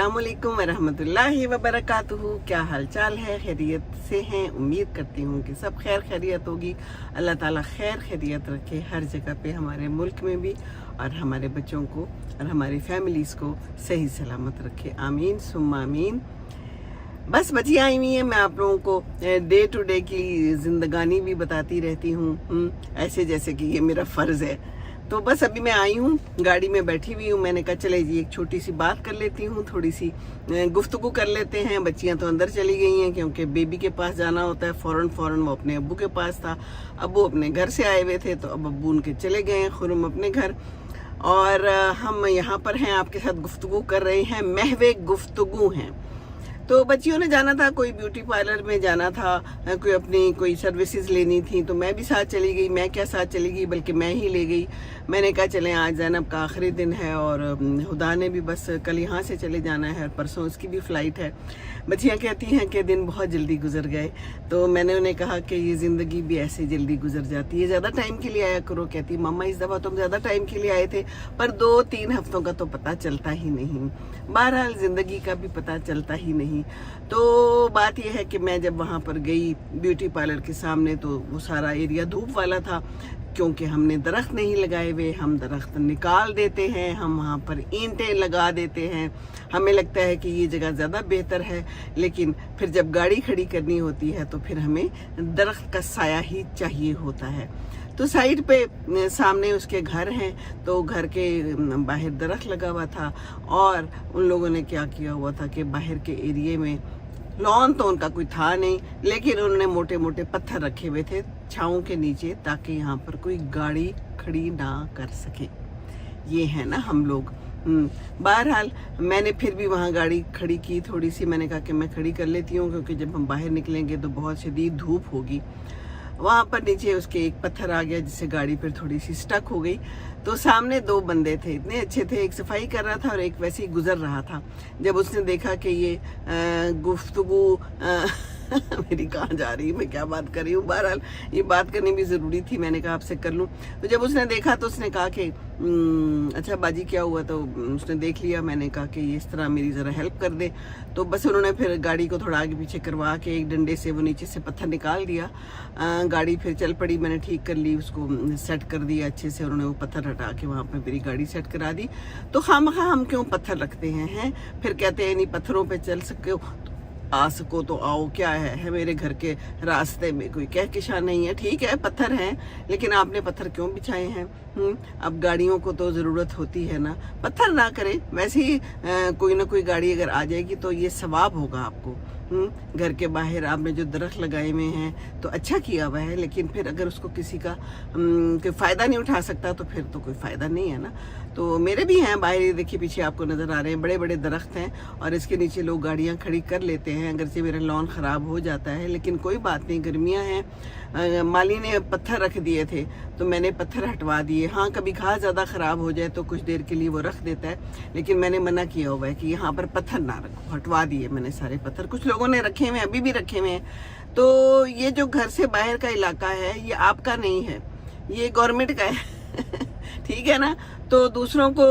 अस्सलामुअलैकुम वरहमतुल्लाहि वबरकातुहू। क्या हाल चाल है? खैरियत से हैं? उम्मीद करती हूँ कि सब खैर खैरियत होगी। अल्लाह ताला खैर खैरियत रखे हर जगह पे, हमारे मुल्क में भी और हमारे बच्चों को और हमारी फैमिलीज़ को सही सलामत रखे। आमीन सुम्मा आमीन। बस बच्चियाँ आई हुई हैं, मैं आप लोगों को डे टू डे की जिंदगानी भी बताती रहती हूँ, ऐसे जैसे कि ये मेरा फ़र्ज़ है। तो बस अभी मैं आई हूँ, गाड़ी में बैठी हुई हूँ। मैंने कहा चले जी एक छोटी सी बात कर लेती हूँ, थोड़ी सी गुफ्तगू कर लेते हैं। बच्चियाँ तो अंदर चली गई हैं क्योंकि बेबी के पास जाना होता है फ़ौरन वो अपने अब्बू के पास था। अब्बू अपने घर से आए हुए थे तो अब अब्बू उनके चले गए हैं खुरम अपने घर, और हम यहाँ पर हैं आपके साथ गुफ्तगू कर रहे हैं। महवे गुफ्तगू हैं। तो बच्चियों ने जाना था, कोई ब्यूटी पार्लर में जाना था, कोई अपनी कोई सर्विसेज लेनी थी, तो मैं भी साथ चली गई। मैं क्या साथ चली गई, बल्कि मैं ही ले गई। मैंने कहा चलें, आज ज़ैनब का आखिरी दिन है और हुदा ने भी बस कल यहाँ से चले जाना है और परसों उसकी भी फ़्लाइट है। बच्चियाँ कहती हैं कि दिन बहुत जल्दी गुजर गए, तो मैंने उन्हें कहा कि ये ज़िंदगी भी ऐसे जल्दी गुजर जाती है, ज़्यादा टाइम के लिए आया करो। कहती मम्मा इस दफ़ा तुम ज़्यादा टाइम के लिए आए थे, पर 2-3 हफ्तों का तो पता चलता ही नहीं। बहरहाल ज़िंदगी का भी पता चलता ही नहीं। तो बात यह है कि मैं जब वहाँ पर गई ब्यूटी पार्लर के सामने, तो वो सारा एरिया धूप वाला था क्योंकि हमने दरख्त नहीं लगाए हुए। हम दरख्त निकाल देते हैं, हम वहाँ पर ईंटें लगा देते हैं। हमें लगता है कि ये जगह ज़्यादा बेहतर है, लेकिन फिर जब गाड़ी खड़ी करनी होती है तो फिर हमें दरख्त का साया ही चाहिए होता है। तो साइड पे सामने उसके घर हैं, तो घर के बाहर दरख्त लगा हुआ था, और उन लोगों ने क्या किया हुआ था कि बाहर के एरिए में लॉन तो उनका कोई था नहीं, लेकिन उन्होंने मोटे मोटे पत्थर रखे हुए थे छाँव के नीचे, ताकि यहाँ पर कोई गाड़ी खड़ी ना कर सके। ये है ना हम लोग। बहरहाल मैंने फिर भी वहाँ गाड़ी खड़ी की थोड़ी सी। मैंने कहा कि मैं खड़ी कर लेती हूँ क्योंकि जब हम बाहर निकलेंगे तो बहुत शदीद धूप होगी। वहाँ पर नीचे उसके एक पत्थर आ गया जिससे गाड़ी फिर थोड़ी सी स्टक हो गई। तो सामने 2 बंदे थे, इतने अच्छे थे, एक सफाई कर रहा था और एक वैसे ही गुजर रहा था। जब उसने देखा कि ये गुफ्तगू मेरी कहाँ जा रही है, मैं क्या बात कर रही हूँ, बहरहाल ये बात करनी भी ज़रूरी थी, मैंने कहा आपसे कर लूँ। तो जब उसने देखा तो उसने कहा कि अच्छा बाजी क्या हुआ, तो उसने देख लिया। मैंने कहा कि इस तरह मेरी ज़रा हेल्प कर दे। तो बस उन्होंने फिर गाड़ी को थोड़ा आगे पीछे करवा के एक डंडे से वो नीचे से पत्थर निकाल दिया। गाड़ी फिर चल पड़ी, मैंने ठीक कर ली, उसको सेट कर दिया अच्छे से। उन्होंने वो पत्थर हटा के वहाँ पर मेरी गाड़ी सेट करा दी। तो खामखा हम क्यों पत्थर रखते हैं? फिर कहते हैं नहीं पत्थरों पर चल सको, आ सको तो आओ। क्या है मेरे घर के रास्ते में कोई कहकशां नहीं है, ठीक है पत्थर हैं, लेकिन आपने पत्थर क्यों बिछाए हैं? अब गाड़ियों को तो ज़रूरत होती है ना, पत्थर ना करें। वैसे ही कोई ना कोई गाड़ी अगर आ जाएगी तो ये सवाब होगा आपको। घर के बाहर आपने जो दरख्त लगाए हुए हैं तो अच्छा किया हुआ है, लेकिन फिर अगर उसको किसी का कोई फ़ायदा नहीं उठा सकता तो फिर तो कोई फ़ायदा नहीं है ना। तो मेरे भी हैं बाहर, ये देखिए पीछे आपको नज़र आ रहे हैं, बड़े बड़े दरख्त हैं और इसके नीचे लोग गाड़ियाँ खड़ी कर लेते हैं। अगरचे मेरा लॉन ख़राब हो जाता है, लेकिन कोई बात नहीं, गर्मियाँ हैं। माली ने पत्थर रख दिए थे तो मैंने पत्थर हटवा दिए। हाँ, कभी घास ज़्यादा ख़राब हो जाए तो कुछ देर के लिए वो रख देता है, लेकिन मैंने मना किया हुआ है कि यहाँ पर पत्थर ना रखो। हटवा दिए मैंने सारे पत्थर, कुछ लोगों ने रखे हुए, अभी भी रखे हुए हैं। तो ये जो घर से बाहर का इलाका है ये आपका नहीं है, ये गवर्नमेंट का है ठीक है ना। तो दूसरों को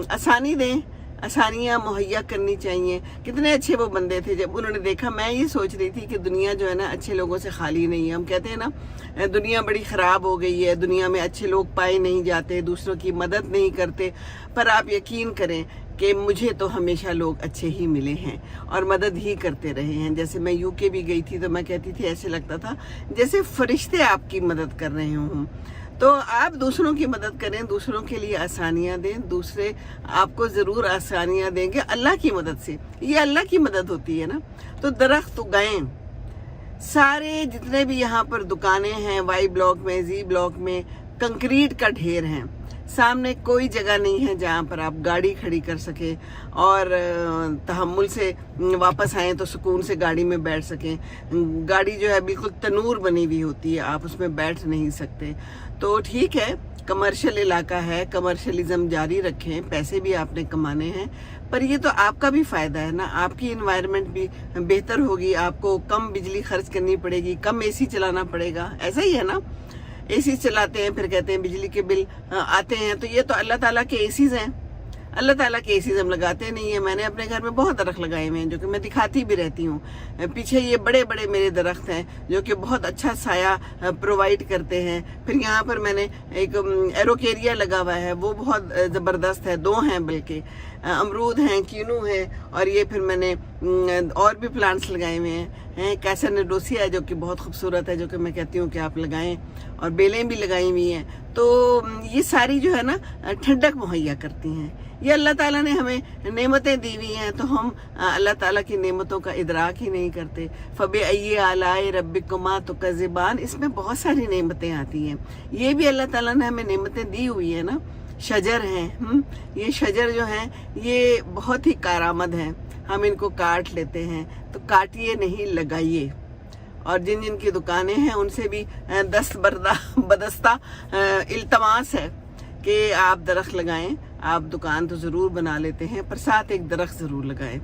आसानी दें, आसानियाँ मुहैया करनी चाहिए। कितने अच्छे वो बंदे थे, जब उन्होंने देखा। मैं ये सोच रही थी कि दुनिया जो है ना अच्छे लोगों से खाली नहीं है। हम कहते हैं ना दुनिया बड़ी ख़राब हो गई है, दुनिया में अच्छे लोग पाए नहीं जाते, दूसरों की मदद नहीं करते। पर आप यकीन करें कि मुझे तो हमेशा लोग अच्छे ही मिले हैं और मदद ही करते रहे हैं। जैसे मैं यूके भी गई थी तो मैं कहती थी ऐसे लगता था जैसे फरिश्ते आपकी मदद कर रहे हों। तो आप दूसरों की मदद करें, दूसरों के लिए आसानियाँ दें, दूसरे आपको ज़रूर आसानियाँ देंगे अल्लाह की मदद से। ये अल्लाह की मदद होती है ना। तो दरख्त उगाएं, सारे जितने भी यहाँ पर दुकानें हैं, वाई ब्लॉक में, जी ब्लॉक में कंक्रीट का ढेर है। सामने कोई जगह नहीं है जहाँ पर आप गाड़ी खड़ी कर सके और तहम्मुल से वापस आएँ तो सुकून से गाड़ी में बैठ सकें। गाड़ी जो है बिल्कुल तनूर बनी हुई होती है, आप उसमें बैठ नहीं सकते। तो ठीक है, कमर्शियल इलाका है, कमर्शलिज्म जारी रखें, पैसे भी आपने कमाने हैं, पर ये तो आपका भी फ़ायदा है ना। आपकी इन्वायरमेंट भी बेहतर होगी, आपको कम बिजली खर्च करनी पड़ेगी, कम एसी चलाना पड़ेगा। ऐसा ही है ना, एसी चलाते हैं फिर कहते हैं बिजली के बिल आते हैं, तो ये तो अल्लाह ताला के एसीज हैं। अल्लाह ताला के एसीज हम लगाते नहीं है। मैंने अपने घर में बहुत दरख्त लगाए हुए हैं जो कि मैं दिखाती भी रहती हूँ। पीछे ये बड़े बड़े मेरे दरख्त हैं जो कि बहुत अच्छा साया प्रोवाइड करते हैं। फिर यहाँ पर मैंने एक एरोकेरिया लगा हुआ है, वो बहुत ज़बरदस्त है, 2 हैं बल्कि, अमरूद हैं, कीनू है, और ये फिर मैंने और भी प्लांट्स लगाए हुए हैं। कैसा नेडोसिया है जो कि बहुत खूबसूरत है, जो कि मैं कहती हूँ कि आप लगाएं, और बेलें भी लगाई हुई हैं। तो ये सारी जो है ना ठंडक मुहैया करती हैं। ये अल्लाह ताला ने हमें नेमतें दी हुई हैं, तो हम अल्लाह ताला की नेमतों का इदराक ही नहीं करते। फबे अय्ये आलाए रब्बिकुमा तुकज़िबान, इसमें बहुत सारी नेमतें आती हैं। ये भी अल्लाह ताला ने हमें नेमतें दी हुई है ना। शजर हैं, ये शजर जो हैं ये बहुत ही कारामद हैं। हम इनको काट लेते हैं, तो काटिए नहीं, लगाइए। और जिन जिन की दुकानें हैं उनसे भी बदस्ता इल्तमास है कि आप दरख्त लगाएं। आप दुकान तो ज़रूर बना लेते हैं, पर साथ एक दरख्त ज़रूर लगाएं।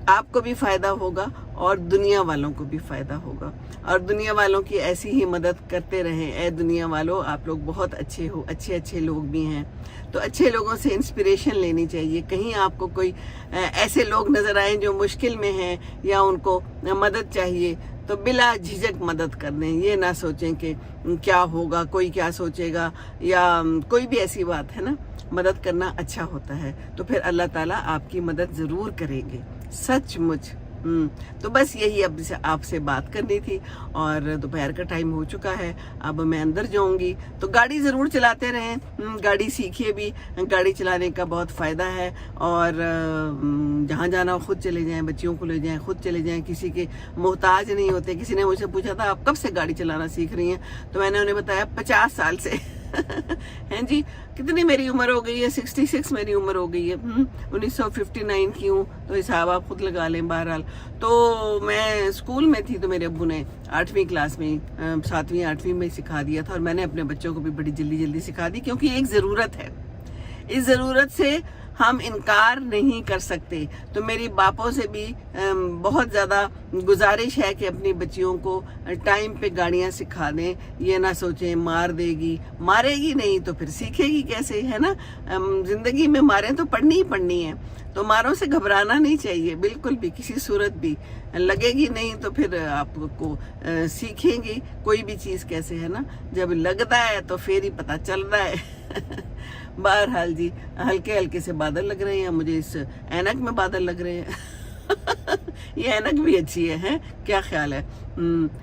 आपको भी फ़ायदा होगा और दुनिया वालों को भी फ़ायदा होगा, और दुनिया वालों की ऐसी ही मदद करते रहें। ए दुनिया वालों, आप लोग बहुत अच्छे हो, अच्छे अच्छे लोग भी हैं, तो अच्छे लोगों से इंस्पिरेशन लेनी चाहिए। कहीं आपको कोई ऐसे लोग नज़र आए जो मुश्किल में हैं या उनको मदद चाहिए, तो बिला झिझक मदद कर दें। ये ना सोचें कि क्या होगा, कोई क्या सोचेगा, या कोई भी ऐसी बात है ना। मदद करना अच्छा होता है, तो फिर अल्लाह ताला आपकी मदद ज़रूर करेंगे, सचमुच। तो बस यही अब आपसे बात करनी थी, और दोपहर का टाइम हो चुका है। अब मैं अंदर जाऊंगी, तो गाड़ी ज़रूर चलाते रहें, गाड़ी सीखिए भी। गाड़ी चलाने का बहुत फ़ायदा है, और जहाँ जाना हो खुद चले जाएं, बच्चियों को ले जाएं, खुद चले जाएं, किसी के मोहताज नहीं होते। किसी ने मुझसे पूछा था आप कब से गाड़ी चलाना सीख रही हैं, तो मैंने उन्हें बताया 50 साल से। हैं जी, कितनी मेरी उम्र हो गई है, 66 मेरी उम्र हो गई है। 1959 की हूँ, तो हिसाब आप खुद लगा लें। बहरहाल, तो मैं स्कूल में थी तो मेरे अब्बू ने 8वीं क्लास में, 7वीं 8वीं में सिखा दिया था, और मैंने अपने बच्चों को भी बड़ी जल्दी जल्दी सिखा दी, क्योंकि एक ज़रूरत है। इस ज़रूरत से हम इनकार नहीं कर सकते। तो मेरी बापों से भी बहुत ज़्यादा गुजारिश है कि अपनी बच्चियों को टाइम पे गाड़ियाँ सिखा दें। ये ना सोचें मार देगी, मारेगी नहीं तो फिर सीखेगी कैसे, है ना। ज़िंदगी में मारें तो पड़नी ही पड़नी है, तो मारों से घबराना नहीं चाहिए बिल्कुल भी, किसी सूरत भी। लगेगी नहीं तो फिर आपको सीखेंगे कोई भी चीज़ कैसे, है ना। जब लगता है तो फिर ही पता चल रहा है। बहरहाल जी, हल्के हल्के से बादल लग रहे हैं, मुझे इस ऐनक में बादल लग रहे हैं। ये ऐनक भी अच्छी है, क्या ख्याल है।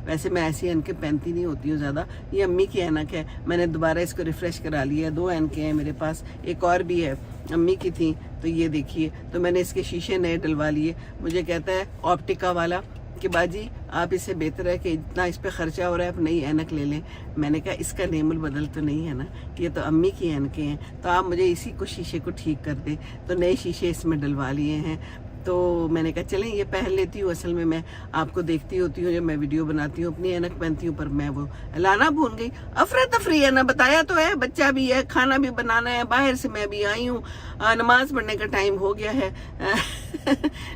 वैसे मैं ऐसी ऐनकें पहनती नहीं होती हूँ ज़्यादा। ये अम्मी की ऐनक है, मैंने दोबारा इसको रिफ़्रेश करा लिया। 2 ऐनकें हैं मेरे पास, एक और भी है, अम्मी की थी। तो ये देखिए, तो मैंने इसके शीशे नए डलवा लिए। मुझे कहता है ऑप्टिका वाला कि बाजी आप इससे बेहतर है कि इतना इस पे खर्चा हो रहा है, आप नई ऐनक ले लें। मैंने कहा इसका नेमुल बदल तो नहीं है ना, कि ये तो अम्मी की ऐनकें हैं, तो आप मुझे इसी को शीशे को ठीक कर दें। तो नए शीशे इसमें डलवा लिए हैं। तो मैंने कहा चलें ये पहन लेती हूँ। असल में मैं आपको देखती होती हूँ जब मैं वीडियो बनाती हूँ, अपनी ऐनक पहनती हूँ, पर मैं वो लाना भूल गई। अफरा तफरी है ना, बताया तो है, बच्चा भी है, खाना भी बनाना है, बाहर से मैं भी आई हूँ, नमाज पढ़ने का टाइम हो गया है।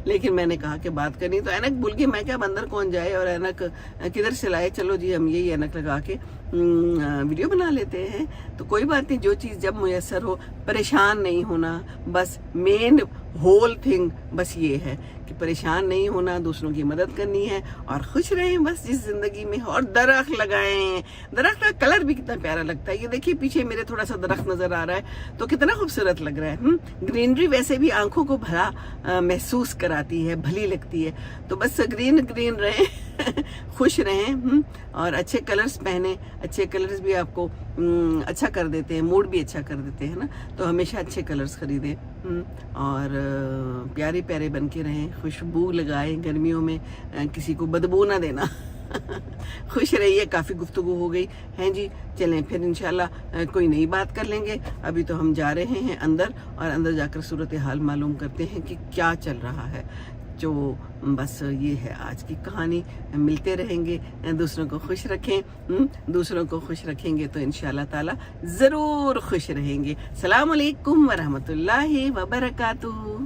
लेकिन मैंने कहा कि बात करनी, तो ऐनक भूल गई। मैं क्या अंदर कौन जाए और ऐनक किधर से लाए, चलो जी हम यही ऐनक लगा के वीडियो बना लेते हैं। तो कोई बात नहीं, जो चीज़ जब मुयस्सर हो, परेशान नहीं होना। बस मेन होल थिंग बस ये है कि परेशान नहीं होना, दूसरों की मदद करनी है और खुश रहें बस जिस जिंदगी में। और दरख्त लगाएं, दरख्त का कलर भी कितना प्यारा लगता है। ये देखिए पीछे मेरे थोड़ा सा दरख्त नजर आ रहा है, तो कितना खूबसूरत लग रहा है। ग्रीनरी वैसे भी आंखों को भला महसूस कराती है, भली लगती है। तो बस ग्रीन ग्रीन रहें, खुश रहें, और अच्छे कलर्स पहने। अच्छे कलर्स भी आपको अच्छा कर देते हैं, मूड भी अच्छा कर देते हैं ना। तो हमेशा अच्छे कलर्स खरीदें और प्यारे प्यारे बन के रहें, खुशबू लगाएं गर्मियों में, किसी को बदबू ना देना। खुश रहिए। काफ़ी गुफ्तगू हो गई हैं जी, चलें फिर इंशाल्लाह कोई नई बात कर लेंगे। अभी तो हम जा रहे हैं अंदर, और अंदर जाकर सूरत हाल मालूम करते हैं कि क्या चल रहा है। जो बस ये है आज की कहानी। मिलते रहेंगे, दूसरों को खुश रखें। दूसरों को खुश रखेंगे तो इंशाल्लाह ताला ज़रूर खुश रहेंगे। सलाम अलैकुम व रहमतुल्लाहि व बरकातुहू।